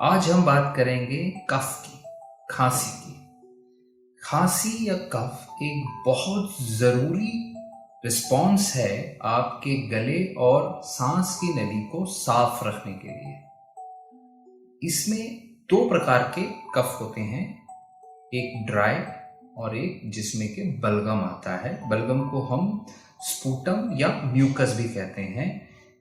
आज हम बात करेंगे कफ की, खांसी की। खांसी या कफ एक बहुत ज़रूरी रिस्पॉन्स है आपके गले और सांस की नली को साफ रखने के लिए। इसमें दो प्रकार के कफ होते हैं, एक ड्राई और एक जिसमें के बलगम आता है। बलगम को हम स्पूटम या म्यूकस भी कहते हैं।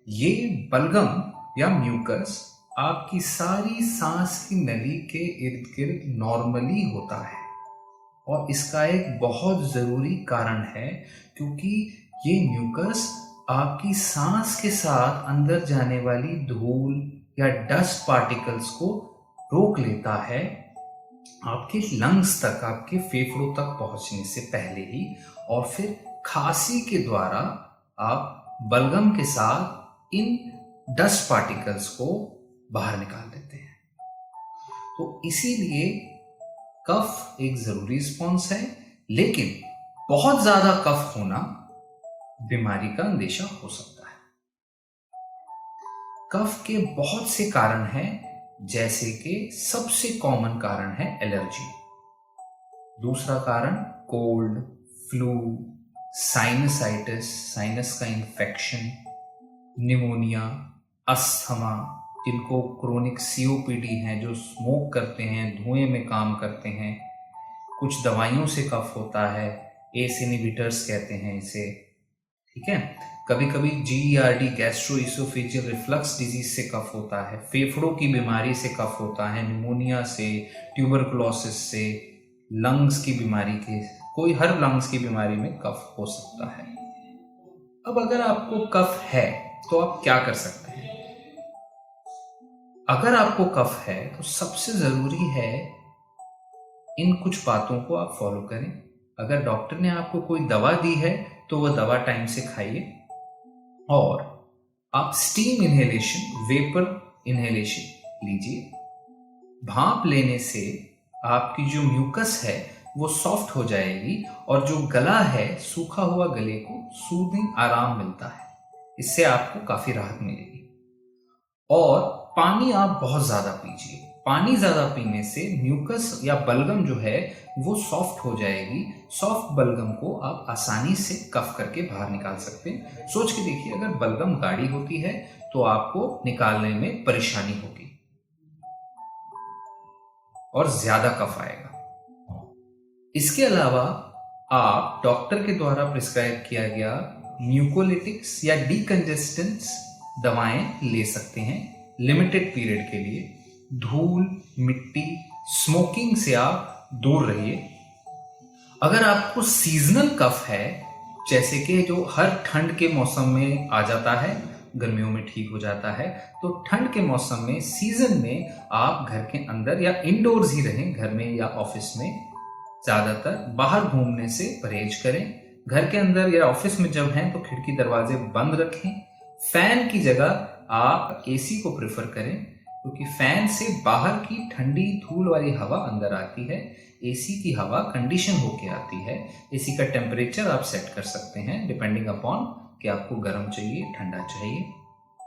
ये बलगम या म्यूकस आपकी सारी सांस की नली के इर्द गिर्द नॉर्मली होता है और इसका एक बहुत ज़रूरी कारण है, क्योंकि ये म्यूकस आपकी सांस के साथ अंदर जाने वाली धूल या डस्ट पार्टिकल्स को रोक लेता है आपके लंग्स तक, आपके फेफड़ों तक पहुंचने से पहले ही, और फिर खांसी के द्वारा आप बलगम के साथ इन डस्ट पार्टिकल्स को बाहर निकाल देते हैं। तो इसीलिए कफ एक जरूरी रिस्पॉन्स है, लेकिन बहुत ज्यादा कफ होना बीमारी का अंदेशा हो सकता है। कफ के बहुत से कारण हैं, जैसे कि सबसे कॉमन कारण है एलर्जी। दूसरा कारण कोल्ड, फ्लू, साइनसाइटिस, साइनस का इन्फेक्शन, निमोनिया, अस्थमा, जिनको क्रोनिक सीओपीडी है, जो स्मोक करते हैं, धुएं में काम करते हैं, कुछ दवाइयों से कफ होता है, एस इनहिबिटर्स कहते हैं इसे, ठीक है। कभी कभी जीईआरडी, गैस्ट्रोइसोफेजियल रिफ्लक्स डिजीज से कफ होता है, फेफड़ों की बीमारी से कफ होता है, निमोनिया से, ट्यूबरकुलोसिस से, लंग्स की बीमारी के, कोई हर लंग्स की बीमारी में कफ हो सकता है। अब अगर आपको कफ है तो आप क्या कर सकते हैं? अगर आपको कफ है तो सबसे जरूरी है इन कुछ बातों को आप फॉलो करें। अगर डॉक्टर ने आपको कोई दवा दी है तो वह दवा टाइम से खाइए, और आप स्टीम इनहेलेशन, वेपर इनहेलेशन लीजिए। भाप लेने से आपकी जो म्यूकस है वो सॉफ्ट हो जाएगी और जो गला है, सूखा हुआ गले को सूदिंग आराम मिलता है। इससे आपको काफी राहत मिलेगी। और पानी आप बहुत ज्यादा पीजिए। पानी ज्यादा पीने से म्यूकस या बलगम जो है वो सॉफ्ट हो जाएगी। सॉफ्ट बलगम को आप आसानी से कफ करके बाहर निकाल सकते हैं। सोच के देखिए, अगर बलगम गाढ़ी होती है तो आपको निकालने में परेशानी होगी और ज्यादा कफ आएगा। इसके अलावा आप डॉक्टर के द्वारा प्रिस्क्राइब किया गया म्यूकोलिटिक्स या डीकंजेस्टेंट्स दवाएं ले सकते हैं लिमिटेड पीरियड के लिए। धूल, मिट्टी, स्मोकिंग से आप दूर रहिए। अगर आपको सीजनल कफ है, जैसे कि जो हर ठंड के मौसम में आ जाता है, गर्मियों में ठीक हो जाता है, तो ठंड के मौसम में, सीजन में आप घर के अंदर या इंडोर्स ही रहें, घर में या ऑफिस में। ज्यादातर बाहर घूमने से परहेज करें। घर के अंदर या ऑफिस में जब हैं तो खिड़की दरवाजे बंद रखें। फैन की जगह आप एसी को प्रेफर करें, क्योंकि फैन से बाहर की ठंडी धूल वाली हवा अंदर आती है। एसी की हवा कंडीशन होके आती है। एसी का टेम्परेचर आप सेट कर सकते हैं डिपेंडिंग अपॉन कि आपको गर्म चाहिए, ठंडा चाहिए।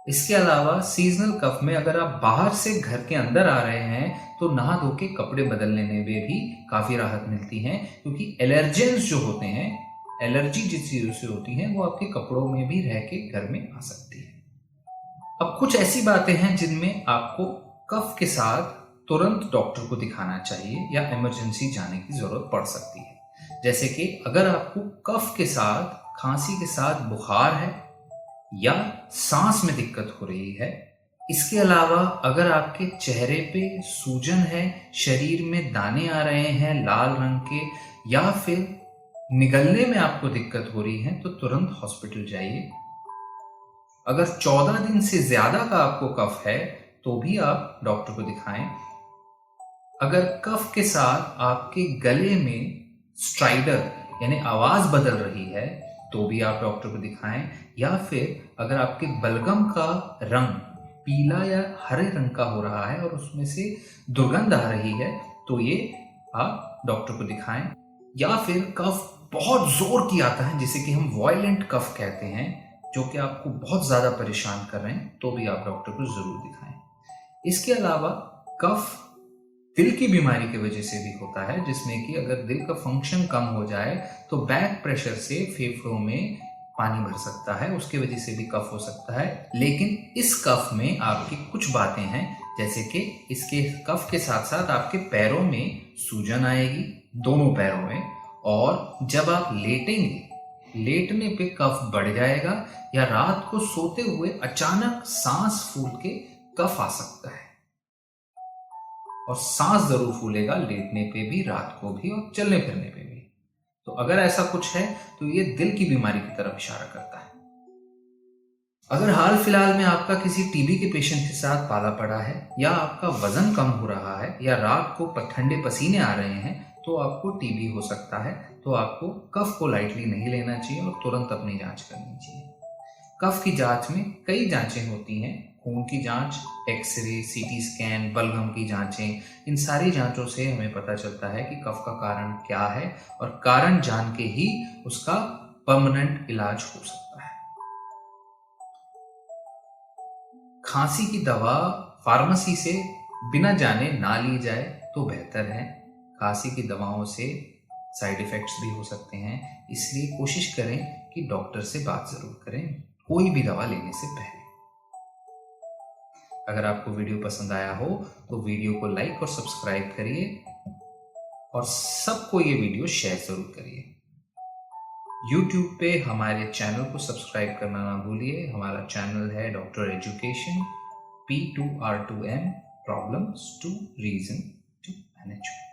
इसके अलावा सीजनल कफ में अगर आप बाहर से घर के अंदर आ रहे हैं तो नहा धो के कपड़े बदल लेने में भी काफी राहत मिलती है, क्योंकि एलर्जेंस जो होते हैं, एलर्जी जिस चीजों से होती है, वो आपके कपड़ों में भी रह के घर में आ सकती है। अब कुछ ऐसी बातें हैं जिनमें आपको कफ के साथ तुरंत डॉक्टर को दिखाना चाहिए या इमरजेंसी जाने की जरूरत पड़ सकती है। जैसे कि अगर आपको कफ के साथ, खांसी के साथ बुखार है या सांस में दिक्कत हो रही है। इसके अलावा अगर आपके चेहरे पे सूजन है, शरीर में दाने आ रहे हैं लाल रंग के, या फिर निगलने में आपको दिक्कत हो रही है, तो तुरंत हॉस्पिटल जाइए। अगर 14 दिन से ज्यादा का आपको कफ है तो भी आप डॉक्टर को दिखाएं। अगर कफ के साथ आपके गले में स्ट्राइडर यानी आवाज बदल रही है तो भी आप डॉक्टर को दिखाएं। या फिर अगर आपके बलगम का रंग पीला या हरे रंग का हो रहा है और उसमें से दुर्गंध आ रही है, तो ये आप डॉक्टर को दिखाएं। या फिर कफ बहुत जोर की आता है, जिसे कि हम वॉयलेंट कफ कहते हैं, जो कि आपको बहुत ज्यादा परेशान कर रहे हैं, तो भी आप डॉक्टर को जरूर दिखाएं। इसके अलावा कफ दिल की बीमारी की वजह से भी होता है, जिसमें कि अगर दिल का फंक्शन कम हो जाए तो बैक प्रेशर से फेफड़ों में पानी भर सकता है, उसकी वजह से भी कफ हो सकता है। लेकिन इस कफ में आपकी कुछ बातें हैं, जैसे कि इसके कफ के साथ साथ आपके पैरों में सूजन आएगी, दोनों पैरों में, और जब आप लेटेंगे, लेटने पे कफ बढ़ जाएगा, या रात को सोते हुए अचानक सांस फूल के कफ आ सकता है। और सांस जरूर फूलेगा लेटने पे भी, रात को भी, और चलने फिरने पे भी। तो अगर ऐसा कुछ है तो ये दिल की बीमारी की तरफ इशारा करता है। अगर हाल फिलहाल में आपका किसी टीबी के पेशेंट के साथ पाला पड़ा है, या आपका वजन कम हो रहा है, या रात को ठंडे पसीने आ रहे हैं, तो आपको टीबी हो सकता है। तो आपको कफ को लाइटली नहीं लेना चाहिए और तुरंत अपनी जांच करनी चाहिए। कफ की जांच में कई जांचें होती हैं, खून की जांच, एक्सरे, सीटी स्कैन, बलगम की जांचें। इन सारी जांचों से हमें पता चलता है कि कफ का कारण क्या है, और कारण जान के ही उसका परमानेंट इलाज हो सकता है। खांसी की दवा फार्मेसी से बिना जाने ना ली जाए तो बेहतर है। खांसी की दवाओं से साइड इफेक्ट्स भी हो सकते हैं, इसलिए कोशिश करें कि डॉक्टर से बात जरूर करें कोई भी दवा लेने से पहले। अगर आपको वीडियो पसंद आया हो तो वीडियो को लाइक और सब्सक्राइब करिए, और सबको ये वीडियो शेयर जरूर करिए। YouTube पे हमारे चैनल को सब्सक्राइब करना ना भूलिए। हमारा चैनल है doctor education, P2R2M, problems to reason to manage.